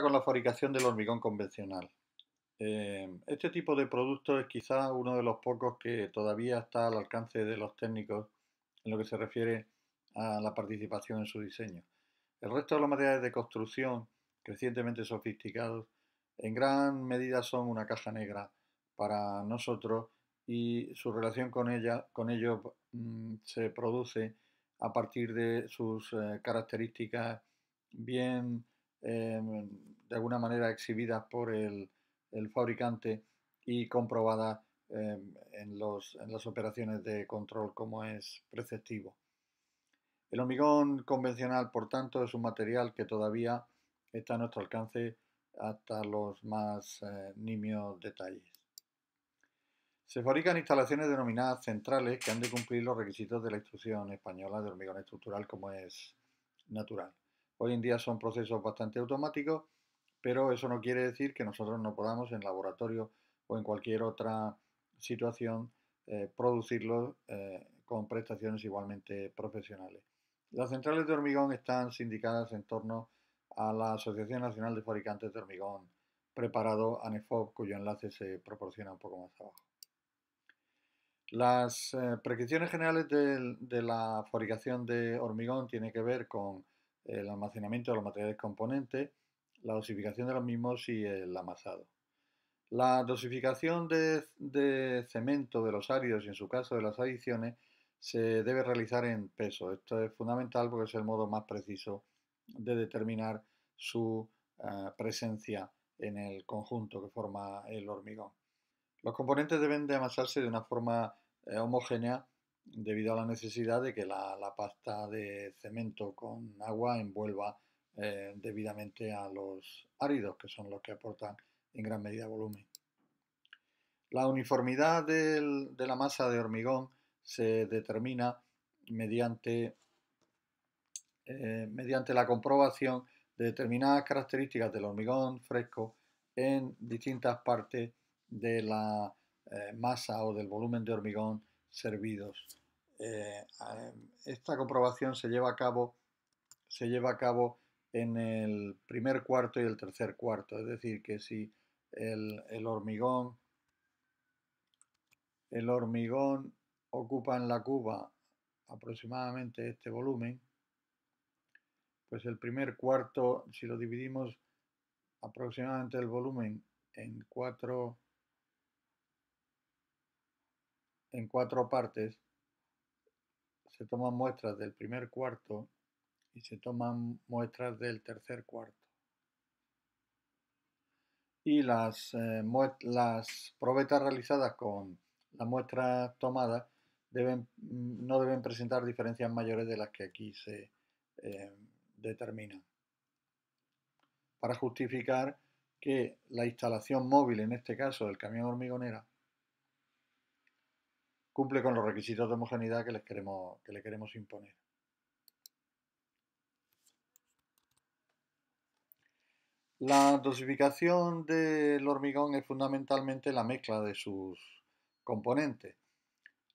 Con la fabricación del hormigón convencional. Este tipo de producto es quizá uno de los pocos que todavía está al alcance de los técnicos en lo que se refiere a la participación en su diseño. El resto de los materiales de construcción, crecientemente sofisticados, en gran medida son una caja negra para nosotros y su relación con ellos se produce a partir de sus características bien de alguna manera exhibidas por el fabricante y comprobadas en las operaciones de control como es preceptivo. El hormigón convencional, por tanto, es un material que todavía está a nuestro alcance hasta los más nimios detalles. Se fabrican instalaciones denominadas centrales que han de cumplir los requisitos de la Instrucción Española de Hormigón Estructural como es natural. Hoy en día son procesos bastante automáticos, pero eso no quiere decir que nosotros no podamos en laboratorio o en cualquier otra situación producirlos con prestaciones igualmente profesionales. Las centrales de hormigón están sindicadas en torno a la Asociación Nacional de Fabricantes de Hormigón Preparado, ANEFOP, cuyo enlace se proporciona un poco más abajo. Las prescripciones generales de la fabricación de hormigón tienen que ver con el almacenamiento de los materiales componentes, la dosificación de los mismos y el amasado. La dosificación de cemento de los áridos y en su caso de las adiciones se debe realizar en peso. Esto es fundamental porque es el modo más preciso de determinar su presencia en el conjunto que forma el hormigón. Los componentes deben de amasarse de una forma homogénea debido a la necesidad de que la pasta de cemento con agua envuelva debidamente a los áridos, que son los que aportan en gran medida volumen. La uniformidad de la masa de hormigón se determina mediante, mediante la comprobación de determinadas características del hormigón fresco en distintas partes de la masa o del volumen de hormigón servidos. Esta comprobación se lleva a cabo en el primer cuarto y el tercer cuarto, es decir, que si el hormigón ocupa en la cuba aproximadamente este volumen, pues el primer cuarto, si lo dividimos aproximadamente el volumen en cuatro partes, se toman muestras del primer cuarto y se toman muestras del tercer cuarto. Y las probetas realizadas con las muestras tomadas no deben presentar diferencias mayores de las que aquí se determinan. Para justificar que la instalación móvil, en este caso del camión hormigonera, cumple con los requisitos de homogeneidad que le queremos imponer. La dosificación del hormigón es fundamentalmente la mezcla de sus componentes.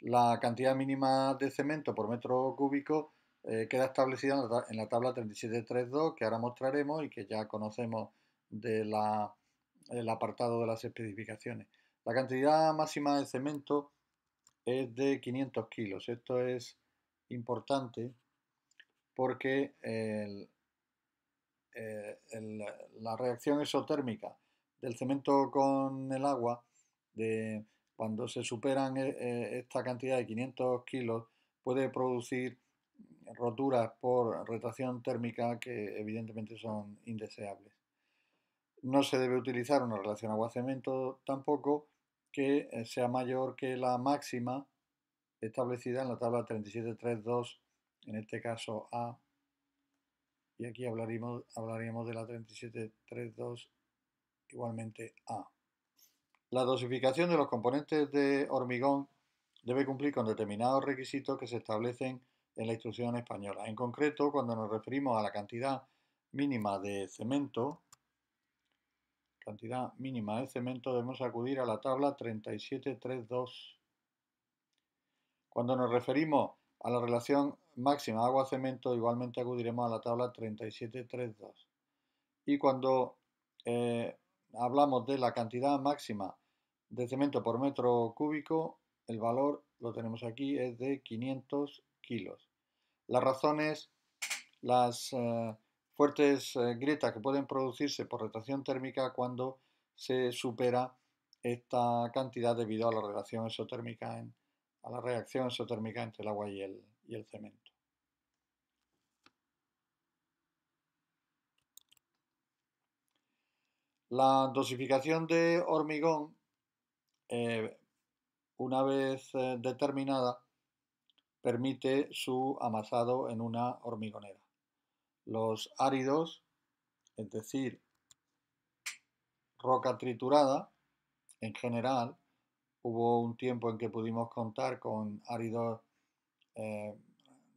La cantidad mínima de cemento por metro cúbico queda establecida en la tabla 3732 que ahora mostraremos y que ya conocemos del apartado de las especificaciones. La cantidad máxima de cemento es de 500 kilos. Esto es importante porque la reacción exotérmica del cemento con el agua, cuando se superan esta cantidad de 500 kilos, puede producir roturas por retracción térmica que evidentemente son indeseables. No se debe utilizar una relación agua-cemento tampoco que sea mayor que la máxima establecida en la tabla 3732, en este caso A, y aquí hablaríamos de la 3732 igualmente A. La dosificación de los componentes de hormigón debe cumplir con determinados requisitos que se establecen en la instrucción española. En concreto, cuando nos referimos a la cantidad mínima de cemento, debemos acudir a la tabla 3732. Cuando nos referimos a la relación máxima agua-cemento, igualmente acudiremos a la tabla 3732. Y cuando eh, hablamos de la cantidad máxima de cemento por metro cúbico, el valor lo tenemos aquí, es de 500 kilos. La razón es las fuertes grietas que pueden producirse por retracción térmica cuando se supera esta cantidad debido a la relación exotérmica a la reacción exotérmica entre el agua y el cemento. La dosificación de hormigón, eh, una vez determinada, permite su amasado en una hormigonera. Los áridos, es decir, roca triturada, en general, hubo un tiempo en que pudimos contar con áridos eh,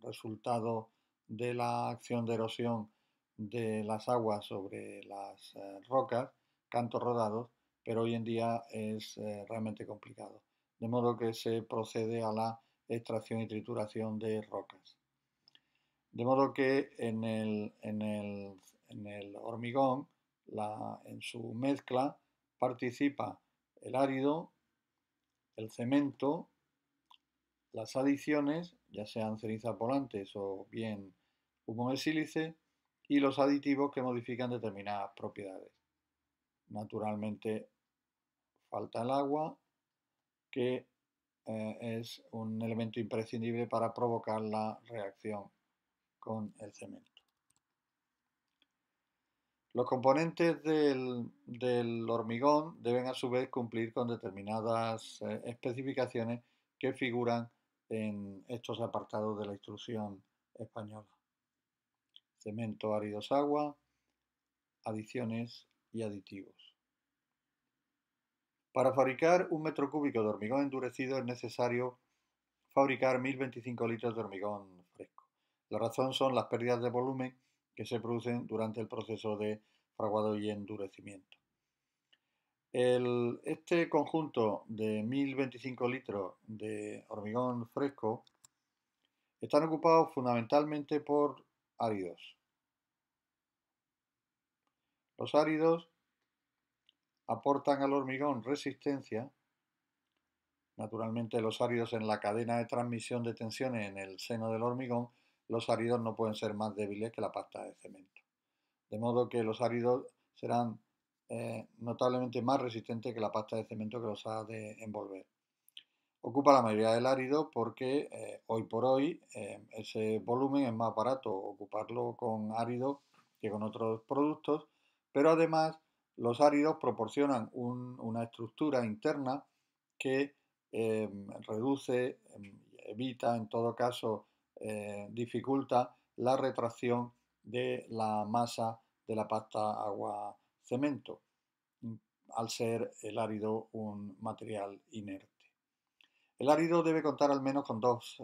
resultado de la acción de erosión de las aguas sobre las rocas, cantos rodados, pero hoy en día es realmente complicado. De modo que se procede a la extracción y trituración de rocas. De modo que en el hormigón, en su mezcla, participa el árido, el cemento, las adiciones, ya sean cenizas volantes o bien humo de sílice, y los aditivos que modifican determinadas propiedades. Naturalmente falta el agua, que es un elemento imprescindible para provocar la reacción con el cemento. Los componentes del hormigón deben a su vez cumplir con determinadas especificaciones que figuran en estos apartados de la instrucción española. Cemento, áridos, agua, adiciones y aditivos. Para fabricar un metro cúbico de hormigón endurecido es necesario fabricar 1025 litros de hormigón fresco. La razón son las pérdidas de volumen que se producen durante el proceso de fraguado y endurecimiento. Este conjunto de 1025 litros de hormigón fresco están ocupados fundamentalmente por áridos. Los áridos aportan al hormigón resistencia. Naturalmente, los áridos en la cadena de transmisión de tensiones en el seno del hormigón, los áridos no pueden ser más débiles que la pasta de cemento. De modo que los áridos serán notablemente más resistentes que la pasta de cemento que los ha de envolver. Ocupa la mayoría del árido porque hoy por hoy ese volumen es más barato ocuparlo con árido que con otros productos, pero además los áridos proporcionan una estructura interna que reduce, evita, en todo caso, dificulta la retracción de la masa de la pasta agua-cemento, al ser el árido un material inerte. El árido debe contar al menos con dos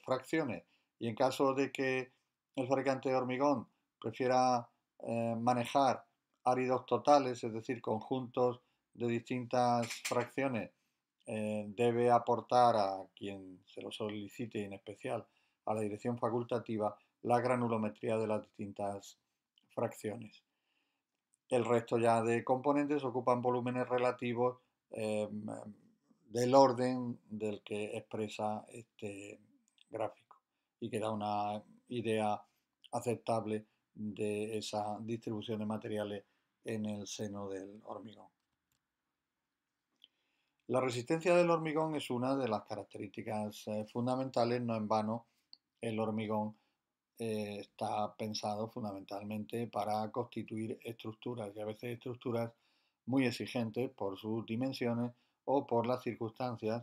fracciones y en caso de que el fabricante de hormigón prefiera manejar áridos totales, es decir, conjuntos de distintas fracciones, debe aportar a quien se lo solicite, en especial a la dirección facultativa, la granulometría de las distintas fracciones. El resto ya de componentes ocupan volúmenes relativos eh, del orden del que expresa este gráfico y que da una idea aceptable de esa distribución de materiales en el seno del hormigón. La resistencia del hormigón es una de las características fundamentales, no en vano el hormigón está pensado fundamentalmente para constituir estructuras y a veces estructuras muy exigentes por sus dimensiones o por las circunstancias,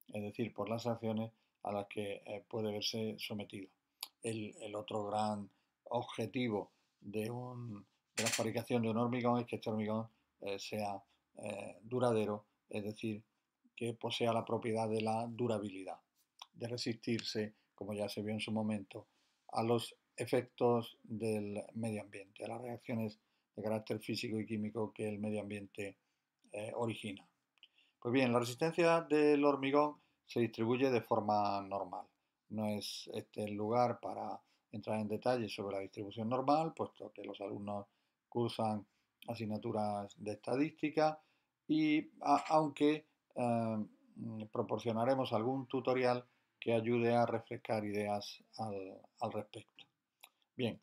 es decir, por las acciones a las que puede verse sometido. El otro gran objetivo de la fabricación de un hormigón es que este hormigón sea duradero, es decir, que posea la propiedad de la durabilidad, de resistirse, como ya se vio en su momento, a los efectos del medio ambiente, a las reacciones de carácter físico y químico que el medio ambiente origina. Pues bien, la resistencia del hormigón se distribuye de forma normal. No es este el lugar para entrar en detalle sobre la distribución normal, puesto que los alumnos cursan asignaturas de estadística y aunque proporcionaremos algún tutorial que ayude a refrescar ideas al respecto. Bien,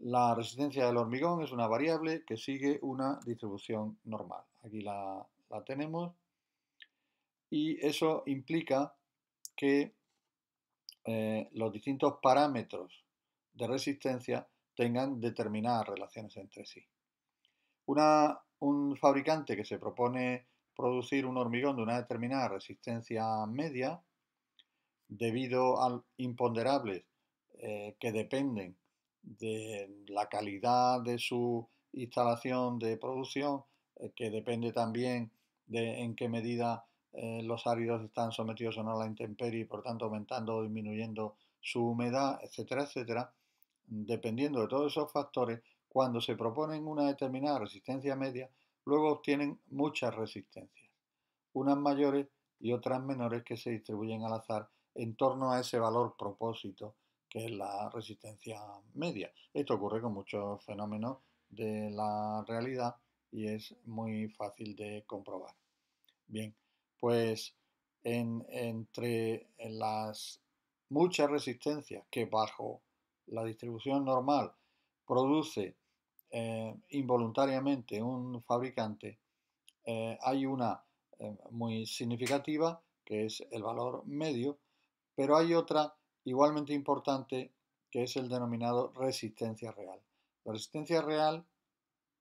la resistencia del hormigón es una variable que sigue una distribución normal. Aquí la tenemos y eso implica que los distintos parámetros de resistencia tengan determinadas relaciones entre sí. Un fabricante que se propone producir un hormigón de una determinada resistencia media, debido a imponderables que dependen de la calidad de su instalación de producción, que depende también de en qué medida los áridos están sometidos o no a la intemperie y por tanto aumentando o disminuyendo su humedad, etcétera, etcétera. Dependiendo de todos esos factores, cuando se proponen una determinada resistencia media, luego obtienen muchas resistencias, unas mayores y otras menores que se distribuyen al azar en torno a ese valor propósito que es la resistencia media. Esto ocurre con muchos fenómenos de la realidad y es muy fácil de comprobar. Bien, pues entre las muchas resistencias que bajo la distribución normal produce involuntariamente un fabricante, hay una muy significativa que es el valor medio, pero hay otra igualmente importante que es el denominado resistencia real. La resistencia real,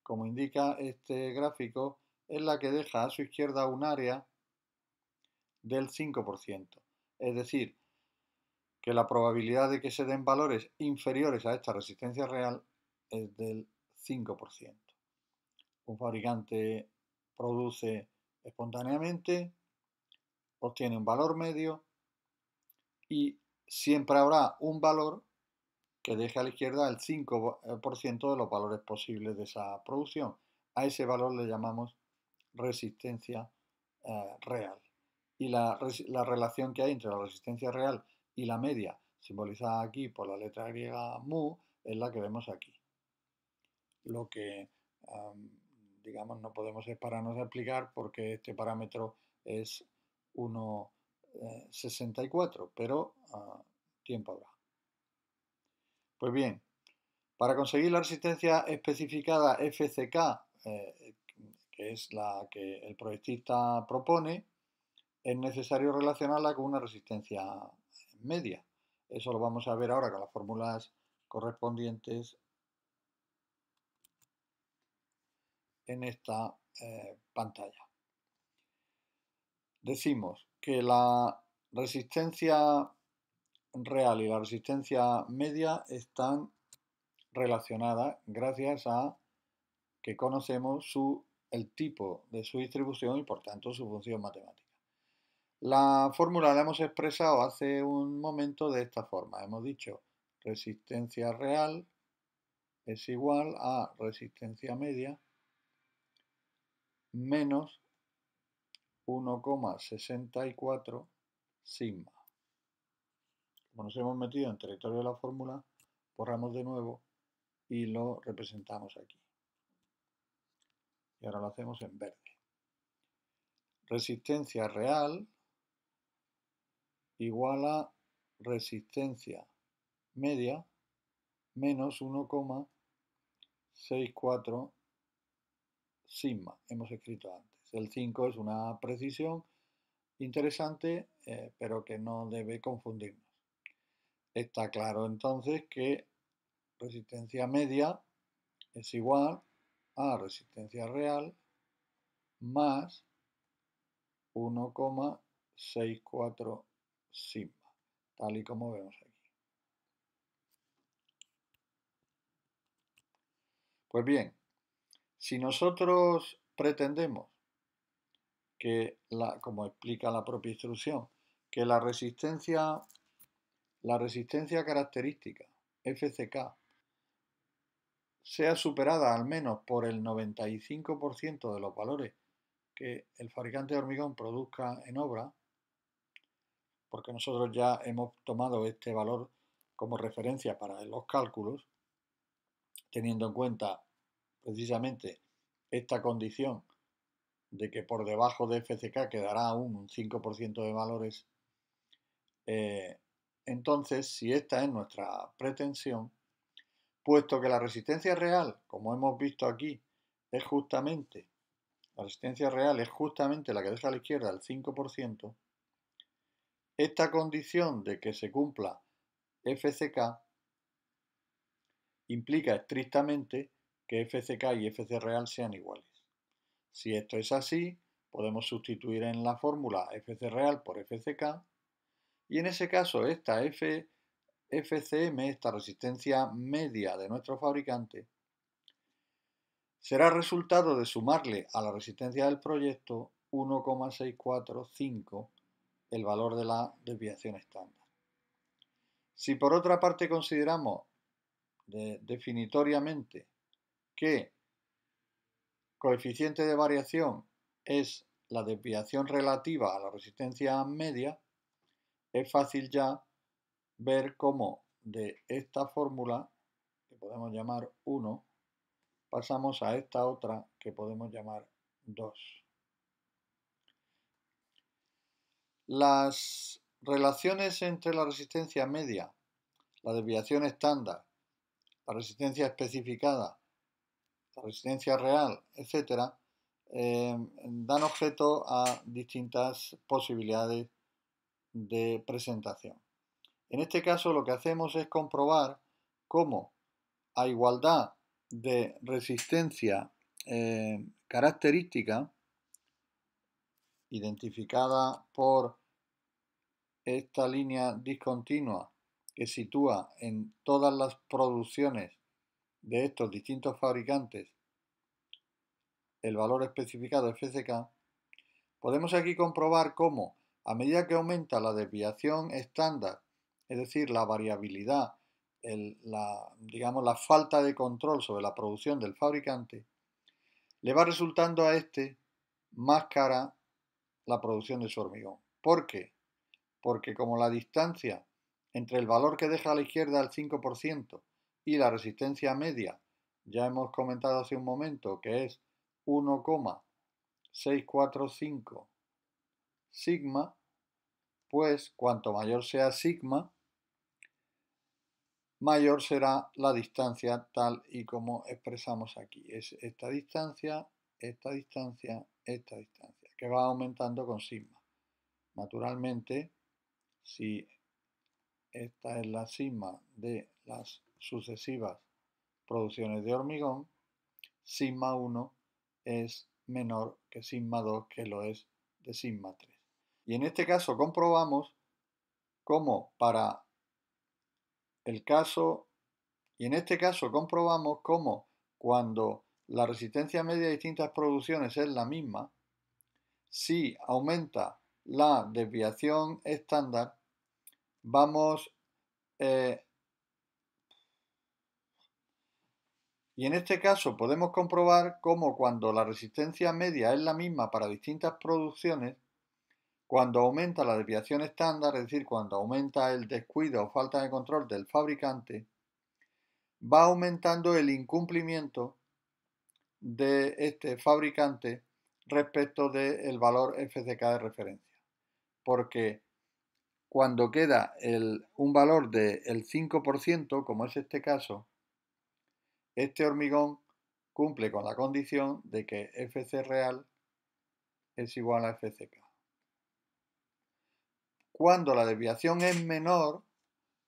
como indica este gráfico, es la que deja a su izquierda un área del 5%. Es decir, que la probabilidad de que se den valores inferiores a esta resistencia real es del 5%. Un fabricante produce espontáneamente, obtiene un valor medio y siempre habrá un valor que deje a la izquierda el 5% de los valores posibles de esa producción. A ese valor le llamamos resistencia real. Y la relación que hay entre la resistencia real y la media, simbolizada aquí por la letra griega mu, es la que vemos aquí. Lo que, digamos, no podemos pararnos a explicar porque este parámetro es 1,64, pero tiempo habrá. Pues bien, para conseguir la resistencia especificada FCK, que es la que el proyectista propone, es necesario relacionarla con una resistencia media. Eso lo vamos a ver ahora con las fórmulas correspondientes en esta pantalla. Decimos que la resistencia real y la resistencia media están relacionadas gracias a que conocemos el tipo de su distribución y por tanto su función matemática. La fórmula la hemos expresado hace un momento de esta forma. Hemos dicho resistencia real es igual a resistencia media menos 1,64 sigma. Como nos hemos metido en territorio de la fórmula, borramos de nuevo y lo representamos aquí. Y ahora lo hacemos en verde. Resistencia real igual a resistencia media menos 1,64 sigma. Hemos escrito antes. El 5 es una precisión interesante, pero que no debe confundirnos. Está claro entonces que resistencia media es igual a resistencia real más 1,64 sigma, tal y como vemos aquí. Pues bien, si nosotros pretendemos que, como explica la propia instrucción, que la resistencia característica FCK sea superada al menos por el 95% de los valores que el fabricante de hormigón produzca en obra, porque nosotros ya hemos tomado este valor como referencia para los cálculos, teniendo en cuenta precisamente esta condición de que por debajo de FCK quedará aún un 5% de valores, entonces si esta es nuestra pretensión, puesto que la resistencia real, como hemos visto aquí, es justamente, la resistencia real es justamente la que deja a la izquierda el 5%, esta condición de que se cumpla FCK implica estrictamente que FCK y FC real sean iguales. Si esto es así, podemos sustituir en la fórmula FC real por FCK y en ese caso esta FCM, esta resistencia media de nuestro fabricante, será resultado de sumarle a la resistencia del proyecto 1,645, el valor de la desviación estándar. Si por otra parte consideramos definitoriamente que coeficiente de variación es la desviación relativa a la resistencia media, es fácil ya ver cómo de esta fórmula, que podemos llamar 1, pasamos a esta otra que podemos llamar 2. Las relaciones entre la resistencia media, la desviación estándar, la resistencia especificada, la resistencia real, etc., dan objeto a distintas posibilidades de presentación. En este caso lo que hacemos es comprobar cómo a igualdad de resistencia característica, identificada por esta línea discontinua que sitúa en todas las producciones de estos distintos fabricantes el valor especificado FCK, podemos aquí comprobar cómo a medida que aumenta la desviación estándar, es decir, la variabilidad, digamos la falta de control sobre la producción del fabricante, le va resultando a este más cara la producción de su hormigón. ¿Por qué? Porque como la distancia entre el valor que deja a la izquierda el 5% y la resistencia media, ya hemos comentado hace un momento que es 1,645 sigma, pues cuanto mayor sea sigma, mayor será la distancia tal y como expresamos aquí. Es esta distancia, esta distancia, esta distancia, que va aumentando con sigma. Naturalmente, si esta es la sigma de las sucesivas producciones de hormigón, sigma 1 es menor que sigma 2, que lo es de sigma 3. Y en este caso comprobamos cómo para el caso, y en este caso comprobamos cómo cuando la resistencia media de distintas producciones es la misma, si aumenta la desviación estándar, vamos y en este caso podemos comprobar cómo cuando la resistencia media es la misma para distintas producciones, cuando aumenta la desviación estándar, es decir, cuando aumenta el descuido o falta de control del fabricante, va aumentando el incumplimiento de este fabricante respecto del valor FCK de referencia. Porque cuando queda un valor del 5%, como es este caso, este hormigón cumple con la condición de que FC real es igual a FCK. Cuando la desviación es menor,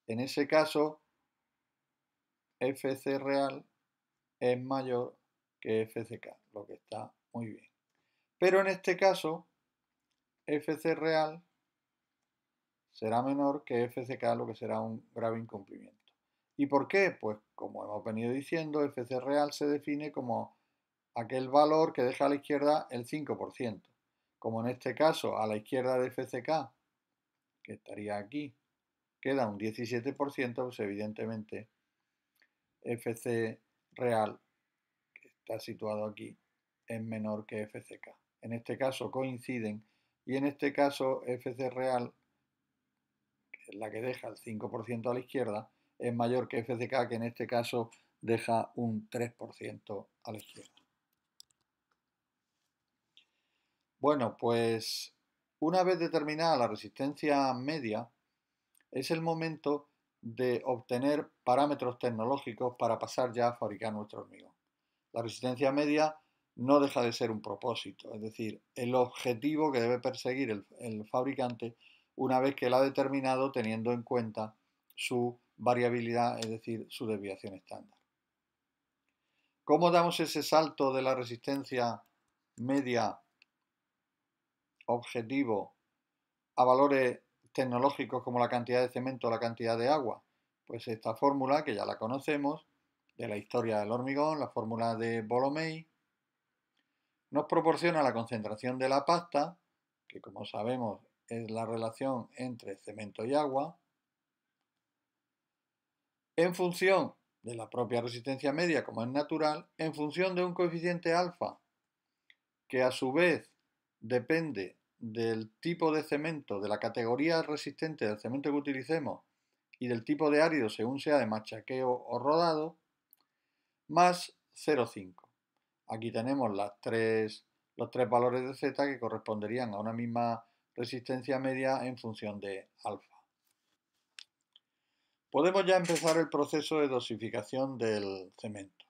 en ese caso, FC real es mayor que FCK, lo que está muy bien. Pero en este caso, FC real será menor que FCK, lo que será un grave incumplimiento. ¿Y por qué? Pues como hemos venido diciendo, FC real se define como aquel valor que deja a la izquierda el 5%. Como en este caso, a la izquierda de FCK, que estaría aquí, queda un 17%, pues evidentemente FC real, que está situado aquí, es menor que FCK. En este caso coinciden y en este caso FC real, que es la que deja el 5% a la izquierda, es mayor que FCK, que en este caso deja un 3% a la izquierda. Bueno, pues una vez determinada la resistencia media, es el momento de obtener parámetros tecnológicos para pasar ya a fabricar nuestro hormigón. La resistencia media no deja de ser un propósito, es decir, el objetivo que debe perseguir el fabricante una vez que la ha determinado teniendo en cuenta su variabilidad, es decir, su desviación estándar. ¿Cómo damos ese salto de la resistencia media objetivo a valores tecnológicos como la cantidad de cemento o la cantidad de agua? Pues esta fórmula, que ya la conocemos, de la historia del hormigón, la fórmula de Bolomey, nos proporciona la concentración de la pasta, que como sabemos es la relación entre cemento y agua, en función de la propia resistencia media, como es natural, en función de un coeficiente alfa, que a su vez depende del tipo de cemento, de la categoría resistente del cemento que utilicemos y del tipo de árido según sea de machaqueo o rodado, más 0,5. Aquí tenemos los tres valores de Z que corresponderían a una misma resistencia media en función de alfa. Podemos ya empezar el proceso de dosificación del cemento.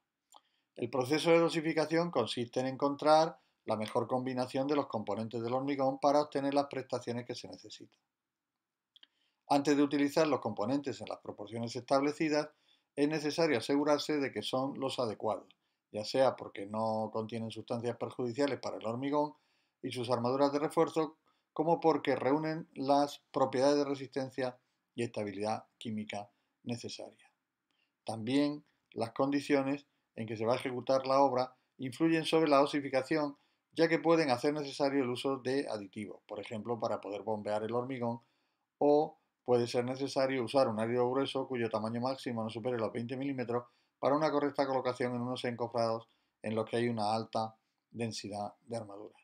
El proceso de dosificación consiste en encontrar la mejor combinación de los componentes del hormigón para obtener las prestaciones que se necesitan. Antes de utilizar los componentes en las proporciones establecidas, es necesario asegurarse de que son los adecuados, ya sea porque no contienen sustancias perjudiciales para el hormigón y sus armaduras de refuerzo, como porque reúnen las propiedades de resistencia y estabilidad química necesarias. También las condiciones en que se va a ejecutar la obra influyen sobre la dosificación, ya que pueden hacer necesario el uso de aditivos, por ejemplo, para poder bombear el hormigón, o puede ser necesario usar un árido grueso cuyo tamaño máximo no supere los 20 milímetros para una correcta colocación en unos encofrados en los que hay una alta densidad de armadura.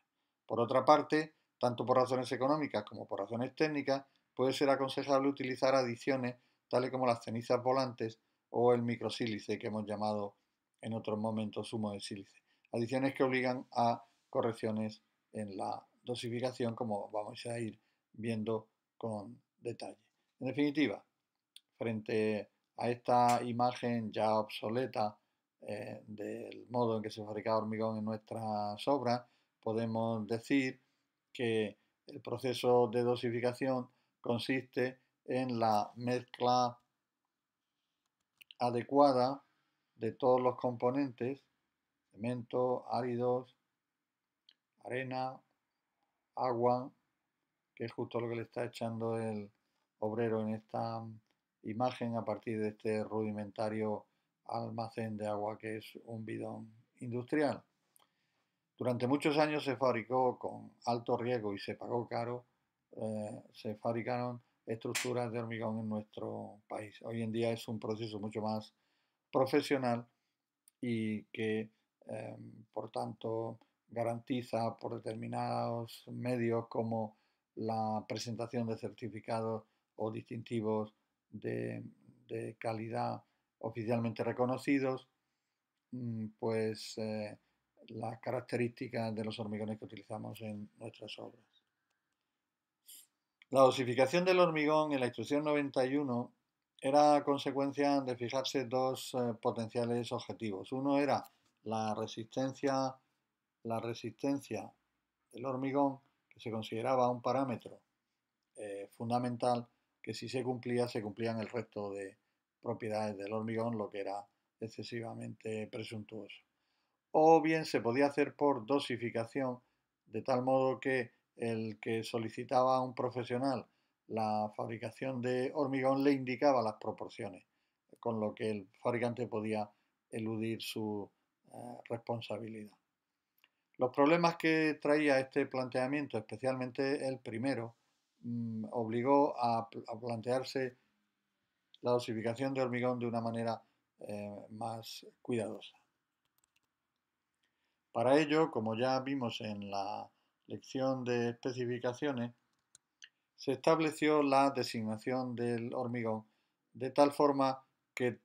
Por otra parte, tanto por razones económicas como por razones técnicas, puede ser aconsejable utilizar adiciones tales como las cenizas volantes o el microsílice que hemos llamado en otros momentos zumo de sílice. Adiciones que obligan a correcciones en la dosificación, como vamos a ir viendo con detalle. En definitiva, frente a esta imagen ya obsoleta del modo en que se fabricaba hormigón en nuestras obras, podemos decir que el proceso de dosificación consiste en la mezcla adecuada de todos los componentes, cemento, áridos, arena, agua, que es justo lo que le está echando el obrero en esta imagen a partir de este rudimentario almacén de agua que es un bidón industrial. Durante muchos años se fabricó con alto riesgo y se pagó caro, se fabricaron estructuras de hormigón en nuestro país. Hoy en día es un proceso mucho más profesional y que, por tanto, garantiza por determinados medios como la presentación de certificados o distintivos de, de calidad oficialmente reconocidos, pues las características de los hormigones que utilizamos en nuestras obras. La dosificación del hormigón en la instrucción 91 era consecuencia de fijarse dos potenciales objetivos. Uno era la resistencia, la resistencia del hormigón, que se consideraba un parámetro fundamental, que si se cumplía, se cumplían el resto de propiedades del hormigón, lo que era excesivamente presuntuoso. O bien se podía hacer por dosificación, de tal modo que el que solicitaba a un profesional la fabricación de hormigón le indicaba las proporciones, con lo que el fabricante podía eludir su responsabilidad. Los problemas que traía este planteamiento, especialmente el primero, obligó a plantearse la dosificación de hormigón de una manera más cuidadosa. Para ello, como ya vimos en la lección de especificaciones, se estableció la designación del hormigón de tal forma que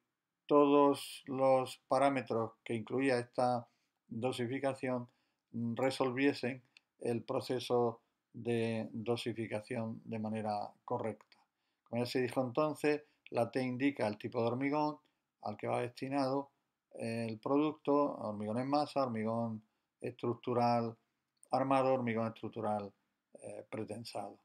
todos los parámetros que incluía esta dosificación resolviesen el proceso de dosificación de manera correcta. Como ya se dijo entonces, la T indica el tipo de hormigón al que va destinado el producto, hormigón en masa, hormigón estructural armado, hormigón estructural pretensado.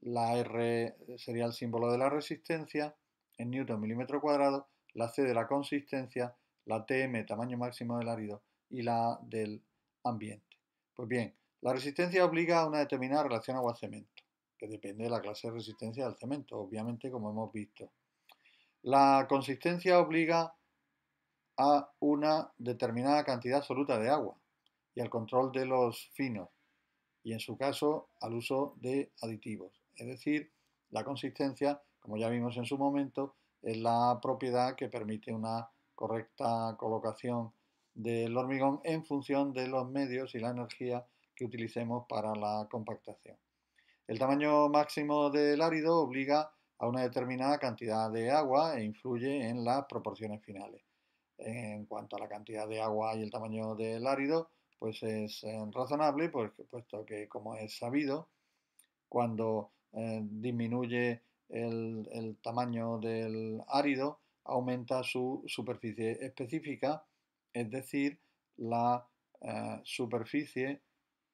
La R sería el símbolo de la resistencia en newton milímetro cuadrado, la C de la consistencia, la TM tamaño máximo del árido y la A del ambiente. Pues bien, la resistencia obliga a una determinada relación agua-cemento, que depende de la clase de resistencia del cemento, obviamente, como hemos visto. La consistencia obliga a una determinada cantidad absoluta de agua y al control de los finos, y en su caso al uso de aditivos. Es decir, la consistencia, como ya vimos en su momento, es la propiedad que permite una correcta colocación del hormigón en función de los medios y la energía que utilicemos para la compactación. El tamaño máximo del árido obliga a una determinada cantidad de agua e influye en las proporciones finales. En cuanto a la cantidad de agua y el tamaño del árido, pues es razonable, puesto que, como es sabido, cuando disminuye el tamaño del árido, aumenta su superficie específica, es decir, la superficie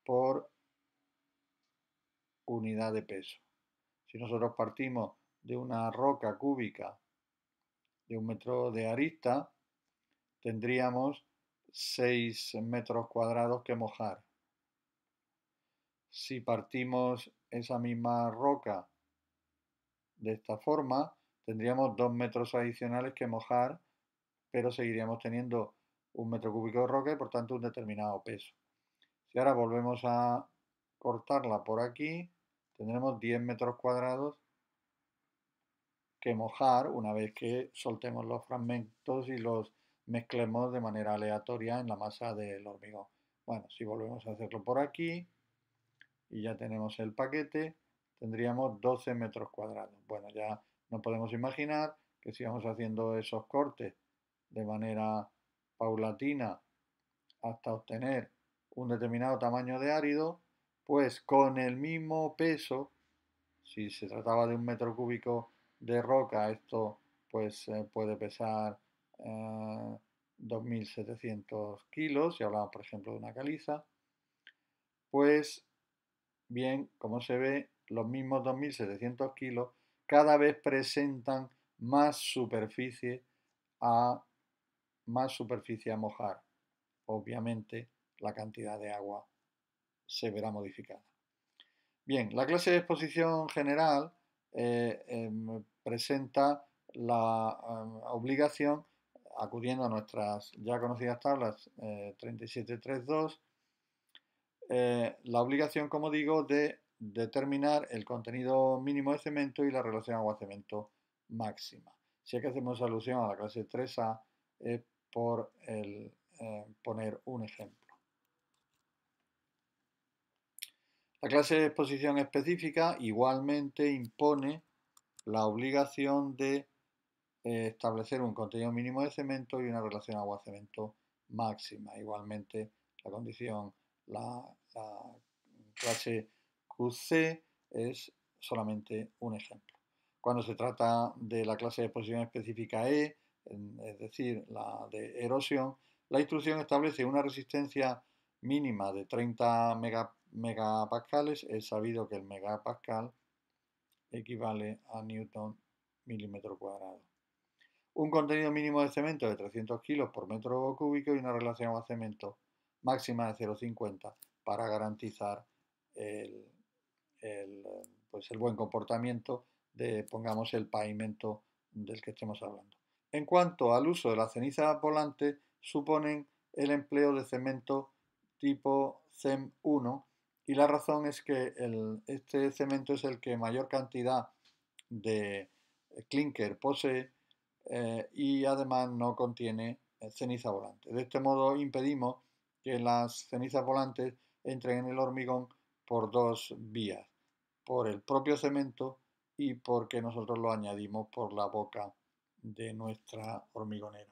por unidad de peso. Si nosotros partimos de una roca cúbica de 1 metro de arista, tendríamos 6 metros cuadrados que mojar. Si partimos esa misma roca de esta forma, tendríamos 2 metros adicionales que mojar, pero seguiríamos teniendo 1 metro cúbico de roca y por tanto un determinado peso. Si ahora volvemos a cortarla por aquí, tendremos 10 metros cuadrados que mojar una vez que soltemos los fragmentos y los mezclemos de manera aleatoria en la masa del hormigón. Bueno, si volvemos a hacerlo por aquí y ya tenemos el paquete, tendríamos 12 metros cuadrados. Bueno, ya no podemos imaginar que si vamos haciendo esos cortes de manera paulatina hasta obtener un determinado tamaño de árido, pues con el mismo peso, si se trataba de 1 metro cúbico de roca, esto pues puede pesar 2.700 kilos, si hablamos por ejemplo de una caliza, pues bien, como se ve, los mismos 2.700 kilos cada vez presentan más superficie a, más superficie a mojar. Obviamente la cantidad de agua se verá modificada. Bien, la clase de exposición general presenta la obligación, acudiendo a nuestras ya conocidas tablas 37.3.2, la obligación, como digo, de determinar el contenido mínimo de cemento y la relación agua-cemento máxima. Si es que hacemos alusión a la clase 3A, es por poner un ejemplo. La clase de exposición específica igualmente impone la obligación de establecer un contenido mínimo de cemento y una relación agua-cemento máxima. Igualmente, la condición, la clase QC es solamente un ejemplo. Cuando se trata de la clase de exposición específica E, es decir, la de erosión, la instrucción establece una resistencia mínima de 30 megapascales. Es sabido que el megapascal equivale a newton milímetro cuadrado. Un contenido mínimo de cemento de 300 kilos por metro cúbico y una relación agua-cemento máxima de 0,50 para garantizar el, pues el buen comportamiento de, pongamos, el pavimento del que estemos hablando. En cuanto al uso de las cenizas volantes, suponen el empleo de cemento tipo CEM1 y la razón es que este cemento es el que mayor cantidad de clinker posee y además no contiene ceniza volante. De este modo impedimos que las cenizas volantes entren en el hormigón por dos vías, por el propio cemento y porque nosotros lo añadimos por la boca de nuestra hormigonera.